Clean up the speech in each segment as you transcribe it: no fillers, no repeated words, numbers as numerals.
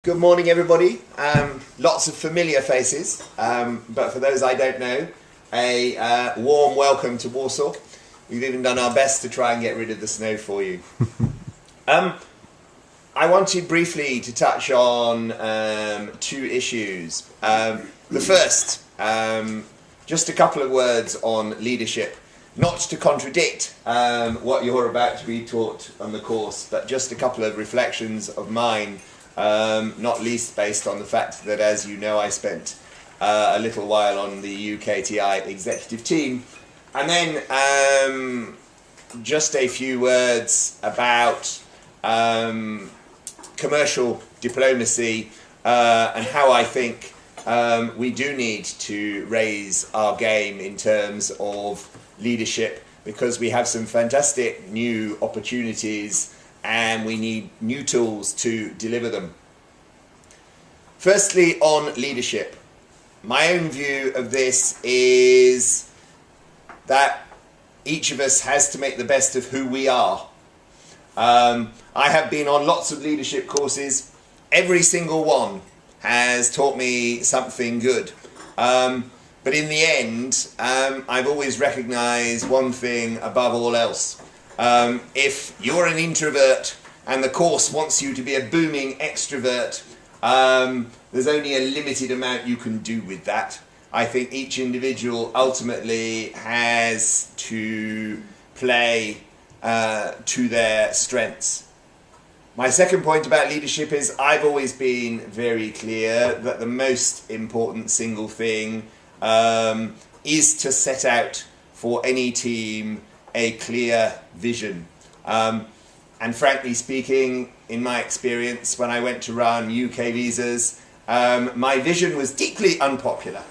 Good morning, everybody. Lots of familiar faces, but for those I don't know, a warm welcome to Warsaw. We've even done our best to try and get rid of the snow for you. I wanted briefly to touch on two issues. The first, just a couple of words on leadership, not to contradict what you're about to be taught on the course, but just a couple of reflections of mine. Not least based on the fact that, as you know, I spent a little while on the UKTI executive team. And then just a few words about commercial diplomacy and how I think we do need to raise our game in terms of leadership, because we have some fantastic new opportunities and we need new tools to deliver them. Firstly, on leadership, my own view of this is that each of us has to make the best of who we are. I have been on lots of leadership courses. Every single one has taught me something good. But in the end, I've always recognized one thing above all else. If you're an introvert and the course wants you to be a booming extrovert, there's only a limited amount you can do with that. I think each individual ultimately has to play to their strengths. My second point about leadership is I've always been very clear that the most important single thing is to set out for any team a clear vision. And frankly speaking, in my experience, when I went to run UK visas, my vision was deeply unpopular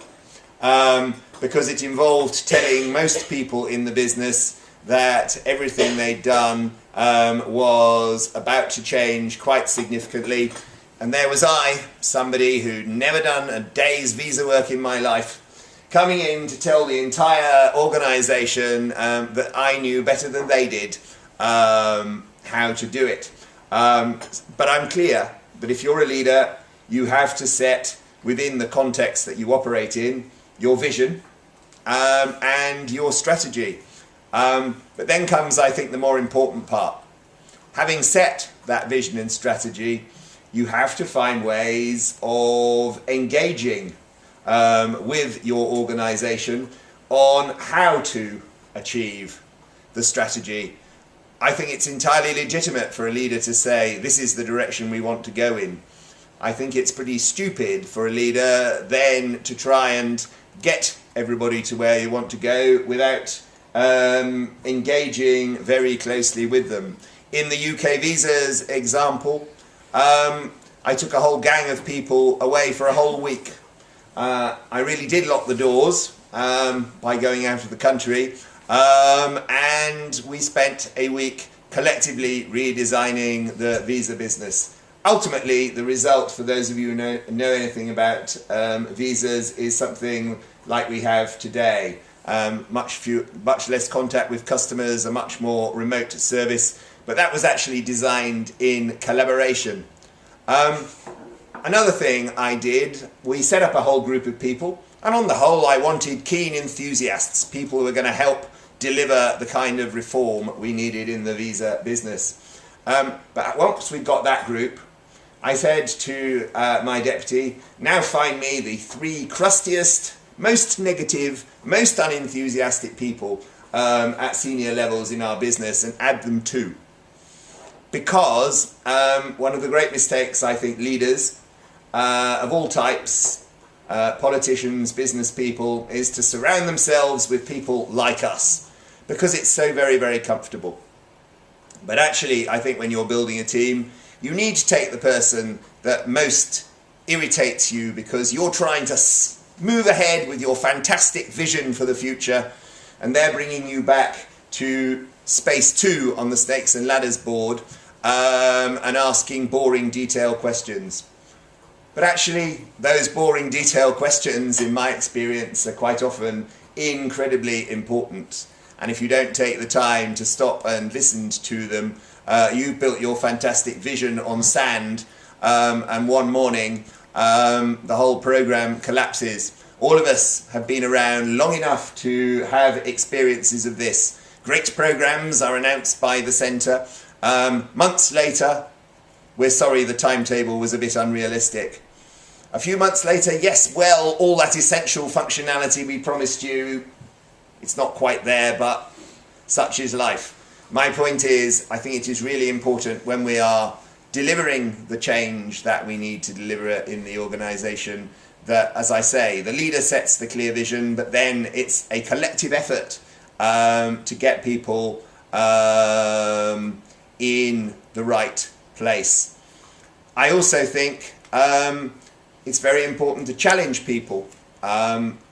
because it involved telling most people in the business that everything they'd done was about to change quite significantly. And there was I, somebody who'd never done a day's visa work in my life, coming in to tell the entire organisation that I knew better than they did how to do it. But I'm clear that if you're a leader, you have to set within the context that you operate in your vision and your strategy. But then comes, I think, the more important part. Having set that vision and strategy, you have to find ways of engaging with your organisation on how to achieve the strategy. I think it's entirely legitimate for a leader to say, this is the direction we want to go in. I think it's pretty stupid for a leader then to try and get everybody to where you want to go without engaging very closely with them. In the UK visas example, I took a whole gang of people away for a whole week. I really did lock the doors by going out of the country, and we spent a week collectively redesigning the visa business. Ultimately, the result, for those of you who know anything about visas, is something like we have today. Much less contact with customers, a much more remote service, but that was actually designed in collaboration. Another thing I did, we set up a whole group of people, and on the whole I wanted keen enthusiasts, people who were going to help deliver the kind of reform we needed in the visa business. But once we got that group, I said to my deputy, now find me the three crustiest, most negative, most unenthusiastic people at senior levels in our business and add them too. Because one of the great mistakes I think leaders of all types, politicians, business people, is to surround themselves with people like us, because it's so very, very comfortable. But actually, I think when you're building a team, you need to take the person that most irritates you because you're trying to move ahead with your fantastic vision for the future, and they're bringing you back to space 2 on the snakes and ladders board and asking boring detail questions. But actually, those boring detail questions, in my experience, are quite often incredibly important. And if you don't take the time to stop and listen to them, you've built your fantastic vision on sand, and one morning the whole program collapses. All of us have been around long enough to have experiences of this. Great programs are announced by the centre. Months later, we're sorry the timetable was a bit unrealistic. A few months later, yes, well, all that essential functionality we promised you, it's not quite there, but such is life. My point is, I think it is really important when we are delivering the change that we need to deliver in the organisation that, as I say, the leader sets the clear vision, but then it's a collective effort to get people in the right place. I also think it's very important to challenge people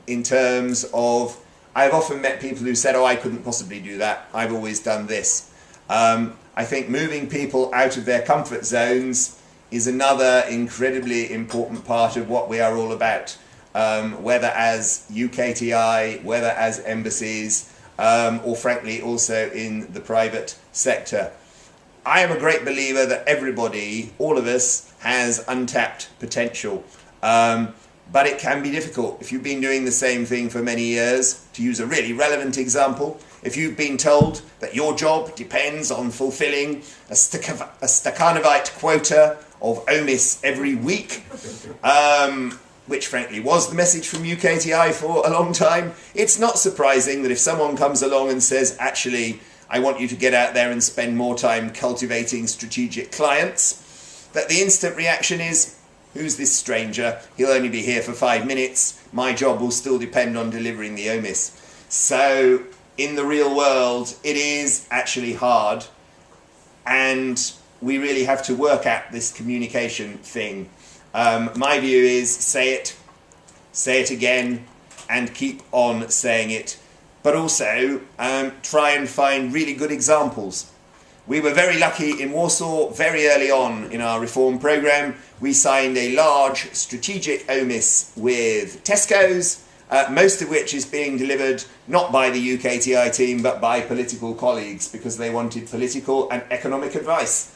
in terms of, I've often met people who said, oh, I couldn't possibly do that, I've always done this. I think moving people out of their comfort zones is another incredibly important part of what we are all about, whether as UKTI, whether as embassies, or frankly also in the private sector. I am a great believer that everybody, all of us, has untapped potential. But it can be difficult. If you've been doing the same thing for many years, to use a really relevant example, if you've been told that your job depends on fulfilling a Stakhanovite quota of OMIS every week, which frankly was the message from UKTI for a long time, it's not surprising that if someone comes along and says, actually, I want you to get out there and spend more time cultivating strategic clients, that the instant reaction is, who's this stranger? He'll only be here for 5 minutes. My job will still depend on delivering the OMIS. So in the real world, it is actually hard, and we really have to work at this communication thing. My view is say it again, and keep on saying it, but also try and find really good examples. We were very lucky in Warsaw, very early on in our reform programme. We signed a large strategic OMIS with Tesco's, most of which is being delivered not by the UKTI team but by political colleagues because they wanted political and economic advice.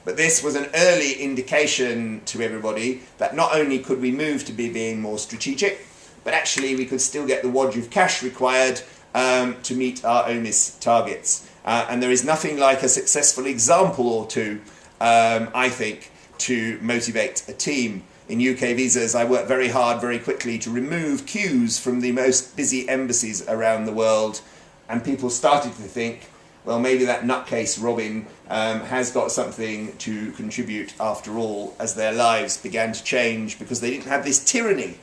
But this was an early indication to everybody that not only could we move to be being more strategic, but actually we could still get the wad of cash required to meet our OMIS targets. And there is nothing like a successful example or two, I think, to motivate a team. In UK visas, I worked very hard, very quickly to remove queues from the most busy embassies around the world. And people started to think, well, maybe that nutcase Robin has got something to contribute after all, as their lives began to change because they didn't have this tyranny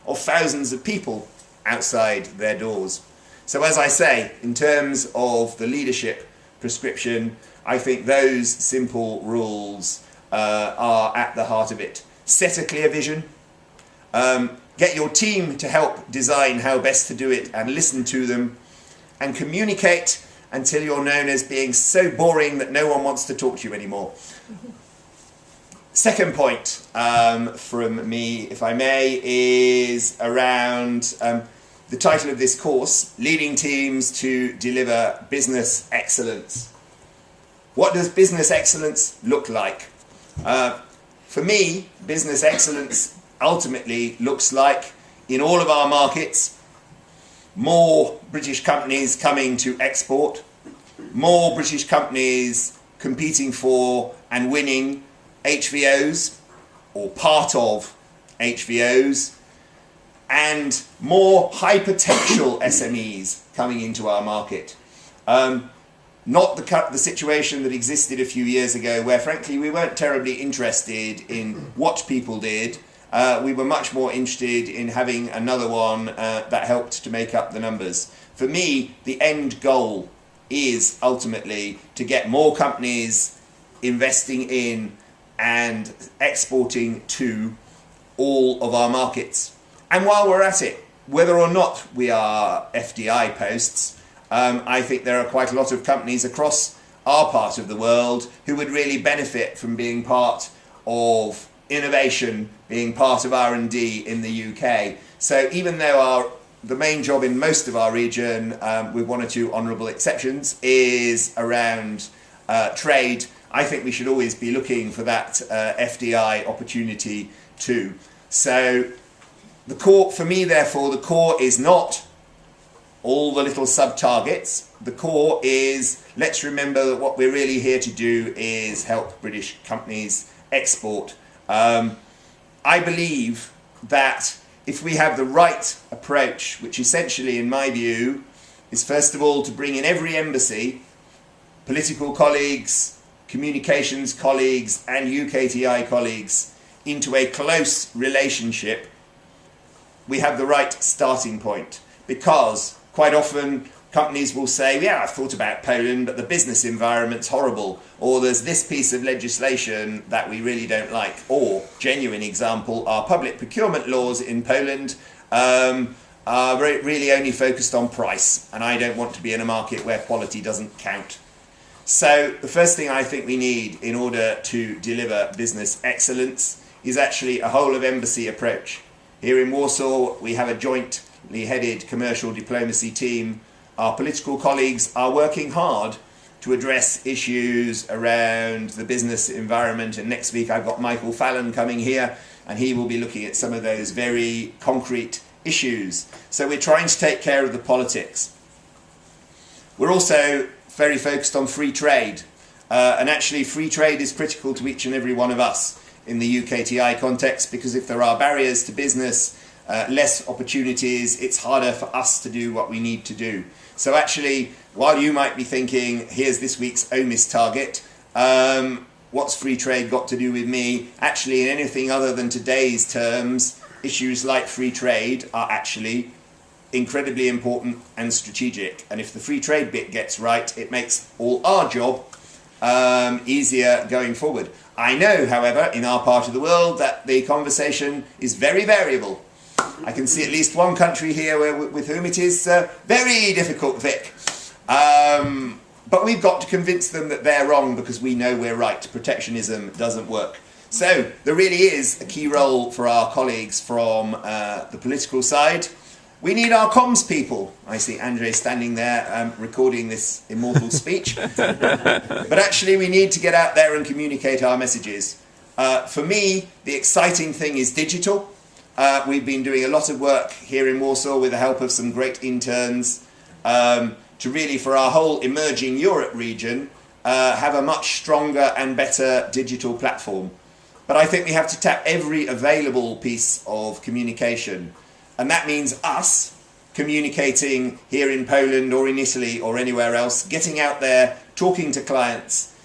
of thousands of people outside their doors. So as I say, in terms of the leadership prescription, I think those simple rules are at the heart of it. Set a clear vision, get your team to help design how best to do it and listen to them, and communicate until you're known as being so boring that no one wants to talk to you anymore. Second point from me, if I may, is around the title of this course, Leading Teams to Deliver Business Excellence. What does business excellence look like? For me, business excellence ultimately looks like, in all of our markets, more British companies coming to export, more British companies competing for and winning HVOs, or part of HVOs, and more high potential SMEs coming into our market. Not the situation that existed a few years ago where frankly we weren't terribly interested in what people did. We were much more interested in having another one that helped to make up the numbers. For me, the end goal is ultimately to get more companies investing in and exporting to all of our markets. And while we're at it, whether or not we are FDI posts, I think there are quite a lot of companies across our part of the world who would really benefit from being part of innovation, being part of R&D in the UK. So even though the main job in most of our region, with one or two honourable exceptions, is around trade, I think we should always be looking for that FDI opportunity too. So the core, for me therefore, the core is not all the little sub-targets. The core is, let's remember that what we're really here to do is help British companies export. I believe that if we have the right approach, which essentially in my view is first of all to bring in every embassy, political colleagues, communications colleagues and UKTI colleagues into a close relationship, we have the right starting point. Because quite often companies will say, yeah, I've thought about Poland, but the business environment's horrible, or there's this piece of legislation that we really don't like, or, genuine example, our public procurement laws in Poland are really only focused on price, and I don't want to be in a market where quality doesn't count. So the first thing I think we need in order to deliver business excellence is actually a whole of embassy approach. Here in Warsaw, we have a jointly headed commercial diplomacy team. Our political colleagues are working hard to address issues around the business environment, and next week I've got Michael Fallon coming here and he will be looking at some of those very concrete issues. So we're trying to take care of the politics. We're also very focused on free trade, and actually free trade is critical to each and every one of us in the UKTI context, because if there are barriers to business, less opportunities, it's harder for us to do what we need to do. So actually, while you might be thinking, here's this week's OMIS target, what's free trade got to do with me? Actually, in anything other than today's terms, issues like free trade are actually incredibly important and strategic. And if the free trade bit gets right, it makes all our job easier going forward. I know, however, in our part of the world that the conversation is very variable. I can see at least one country here with whom it is very difficult, Vic. But we've got to convince them that they're wrong because we know we're right. Protectionism doesn't work. So there really is a key role for our colleagues from the political side. We need our comms people. I see Andre standing there recording this immortal speech. But actually we need to get out there and communicate our messages. For me, the exciting thing is digital. We've been doing a lot of work here in Warsaw with the help of some great interns to really, for our whole emerging Europe region, have a much stronger and better digital platform. But I think we have to tap every available piece of communication. And that means us communicating here in Poland or in Italy or anywhere else, getting out there, talking to clients,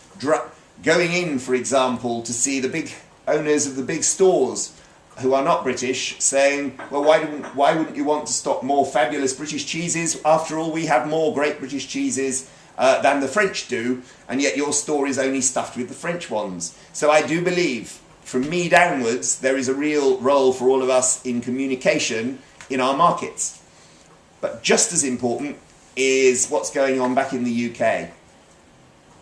going in, for example, to see the big owners of the big stores who are not British, saying, well, why wouldn't you want to stock more fabulous British cheeses? After all, we have more great British cheeses than the French do, and yet your store is only stuffed with the French ones. So I do believe, from me downwards, there is a real role for all of us in communication in our markets. But just as important is what's going on back in the UK.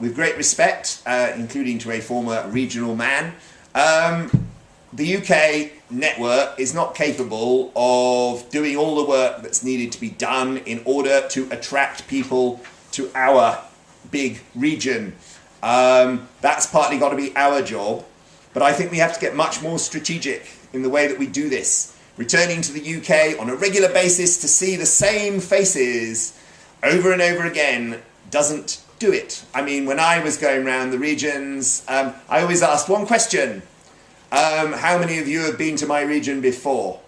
With great respect, including to a former regional man, the UK network is not capable of doing all the work that's needed to be done in order to attract people to our big region. That's partly got to be our job, but I think we have to get much more strategic in the way that we do this. Returning to the UK on a regular basis to see the same faces over and over again doesn't do it. I mean, when I was going around the regions, I always asked one question. How many of you have been to my region before?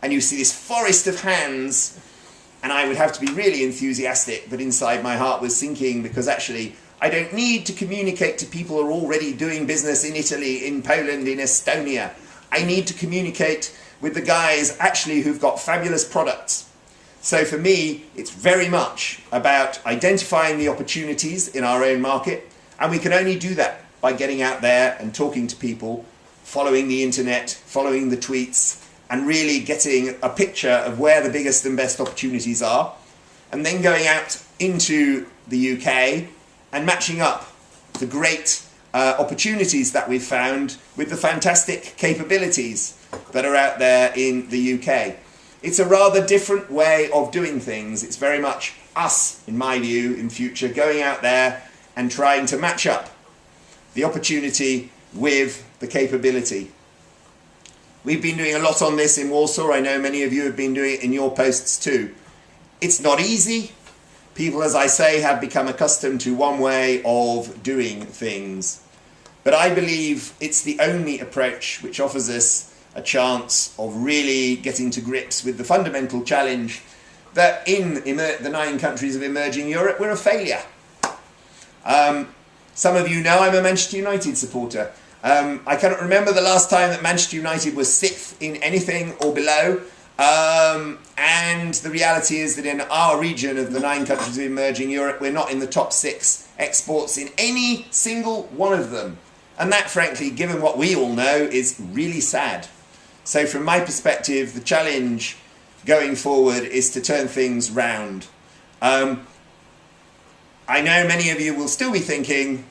And you see this forest of hands, and I would have to be really enthusiastic, but inside my heart was sinking, because actually I don't need to communicate to people who are already doing business in Italy, in Poland, in Estonia. I need to communicate with the guys actually who've got fabulous products. So for me, it's very much about identifying the opportunities in our own market, and we can only do that by getting out there and talking to people, following the internet, following the tweets, and really getting a picture of where the biggest and best opportunities are, and then going out into the UK and matching up the great opportunities that we've found with the fantastic capabilities that are out there in the UK. It's a rather different way of doing things. It's very much us, in my view, in future, going out there and trying to match up the opportunity with the capability. We've been doing a lot on this in Warsaw. I know many of you have been doing it in your posts too. It's not easy. People, as I say, have become accustomed to one way of doing things. But I believe it's the only approach which offers us a chance of really getting to grips with the fundamental challenge that in the 9 countries of emerging Europe, we're a failure. Some of you know I'm a Manchester United supporter. I cannot remember the last time that Manchester United was 6th in anything or below. And the reality is that in our region of the 9 countries of emerging Europe, we're not in the top 6 exports in any single one of them. And that, frankly, given what we all know, is really sad. So from my perspective, the challenge going forward is to turn things round. I know many of you will still be thinking,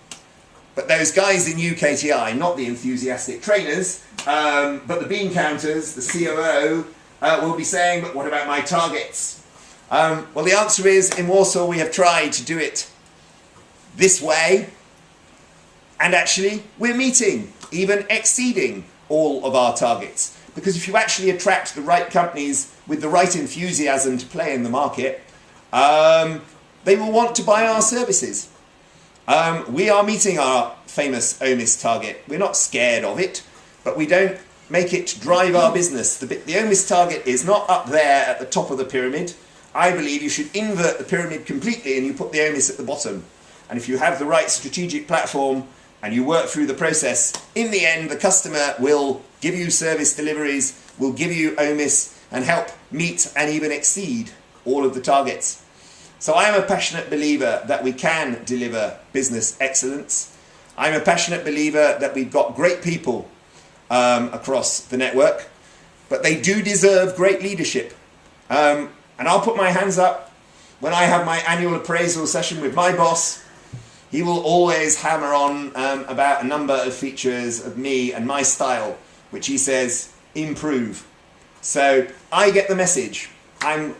but those guys in UKTI, not the enthusiastic trainers, but the bean counters, the COO, will be saying, but what about my targets? Well, the answer is, in Warsaw, we have tried to do it this way, and actually, we're meeting, even exceeding all of our targets. Because if you actually attract the right companies with the right enthusiasm to play in the market, they will want to buy our services. We are meeting our famous OMIS target. We're not scared of it, but we don't make it drive our business. The OMIS target is not up there at the top of the pyramid. I believe you should invert the pyramid completely and you put the OMIS at the bottom. And if you have the right strategic platform and you work through the process, in the end the customer will give you service deliveries, will give you OMIS and help meet and even exceed all of the targets. So I am a passionate believer that we can deliver business excellence. I'm a passionate believer that we've got great people across the network, but they do deserve great leadership. And I'll put my hands up when I have my annual appraisal session with my boss. He will always hammer on about a number of features of me and my style, which he says, improve. So I get the message. I'm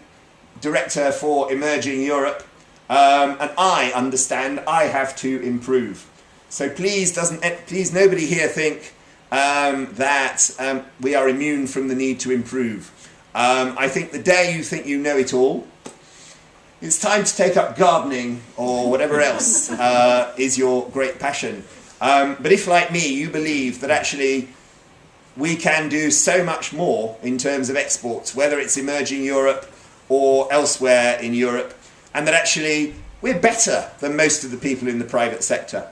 Director for Emerging Europe, and I understand I have to improve. So please nobody here think that we are immune from the need to improve. I think the day you think you know it all, it's time to take up gardening or whatever else is your great passion. But if, like me, you believe that actually we can do so much more in terms of exports, whether it's emerging Europe or elsewhere in Europe, and that actually we're better than most of the people in the private sector.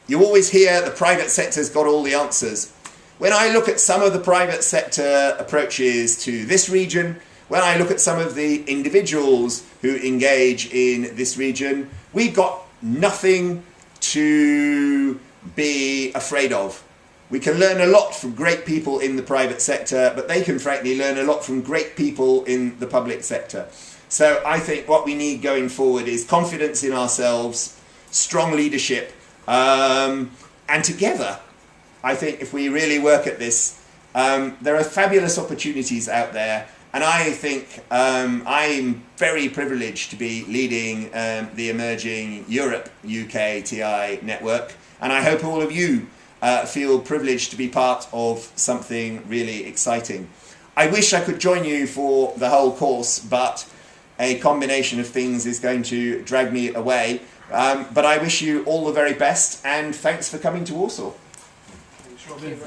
You always hear the private sector's got all the answers. When I look at some of the private sector approaches to this region, when I look at some of the individuals who engage in this region, we've got nothing to be afraid of. We can learn a lot from great people in the private sector, but they can frankly learn a lot from great people in the public sector. So I think what we need going forward is confidence in ourselves, strong leadership, and together, I think if we really work at this, there are fabulous opportunities out there. And I think I'm very privileged to be leading the Emerging Europe UKTI network. And I hope all of you feel privileged to be part of something really exciting. I wish I could join you for the whole course, but a combination of things is going to drag me away. But I wish you all the very best, and thanks for coming to Warsaw. Thanks, Robin.